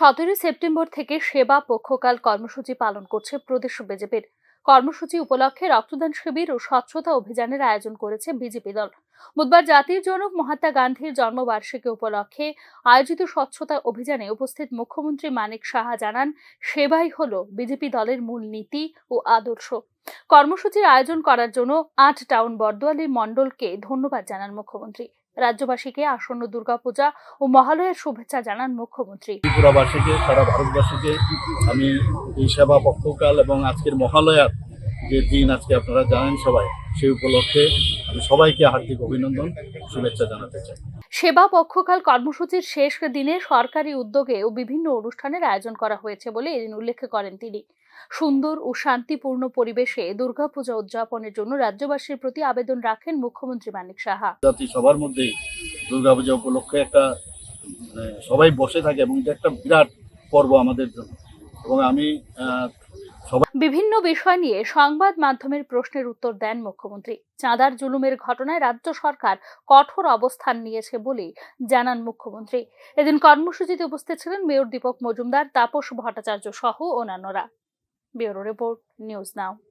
17 September থেকে সেবা পক্ষকাল কর্মসূচি পালন করছে প্রদেশ বিজেপির। কর্মসূচি উপলক্ষে রক্তদান শিবির ও স্বচ্ছতা অভিযানের আয়োজন করেছে বিজেপি দল। বুধবার জাতির জনক মহাত্মা গান্ধীর জন্মবার্ষিকী উপলক্ষে আয়োজিত স্বচ্ছতা অভিযানে উপস্থিত মুখ্যমন্ত্রী মানিক সাহা জানান, সেবাই হলো বিজেপি দলের মূল নীতি ও আদর্শ। কর্মসূচির আয়োজন করার জন্য 8 টাউন বর্দোয়ালি মণ্ডলকে ধন্যবাদ জানান মুখ্যমন্ত্রী। রাজ্যবাসীকে আসন্ন দুর্গাপূজা ও মহালয়ার শুভেচ্ছা জানান মুখ্যমন্ত্রী। ত্রিপুরাবাসীকে, সারা ভারতবাসীকে আমি এই সেবা পক্ষকাল এবং আজকের মহালয়ার যে দিন আজকে আপনারা জানেন সবাই, সেই উপলক্ষে আমি সবাইকে হার্দিক অভিনন্দন, শুভেচ্ছা জানাতে চাই। সেবা পক্ষকাল কর্মসূচির শেষ দিনে সরকারি উদ্যোগে ও বিভিন্ন অনুষ্ঠানের আয়োজন করা হয়েছে বলে এদিন উল্লেখ করেন তিনি। সুন্দর ও শান্তিপূর্ণ পরিবেশে দুর্গাপূজা উদযাপনের জন্য রাজ্যবাসীর প্রতি আবেদন রাখেন মুখ্যমন্ত্রী মানিক সাহা। জাতি সবার মধ্যেই দুর্গাপূজা উপলক্ষে একটা সবাই বসে থাকে এবং এটা একটা বিরাট পর্ব আমাদের জন্য। এবং আমি বিভিন্ন বিষয় নিয়ে সংবাদ মাধ্যমের প্রশ্নের উত্তর দেন মুখ্যমন্ত্রী। চাঁদার জুলুমের ঘটনায় রাজ্য সরকার কঠোর অবস্থান নিয়েছে বলে জানান মুখ্যমন্ত্রী। এদিন কর্মসূচিতে উপস্থিত ছিলেন মেয়র দীপক মজুমদার, তাপস ভট্টাচার্য সহ অন্যান্যরা। Bureau report, news now.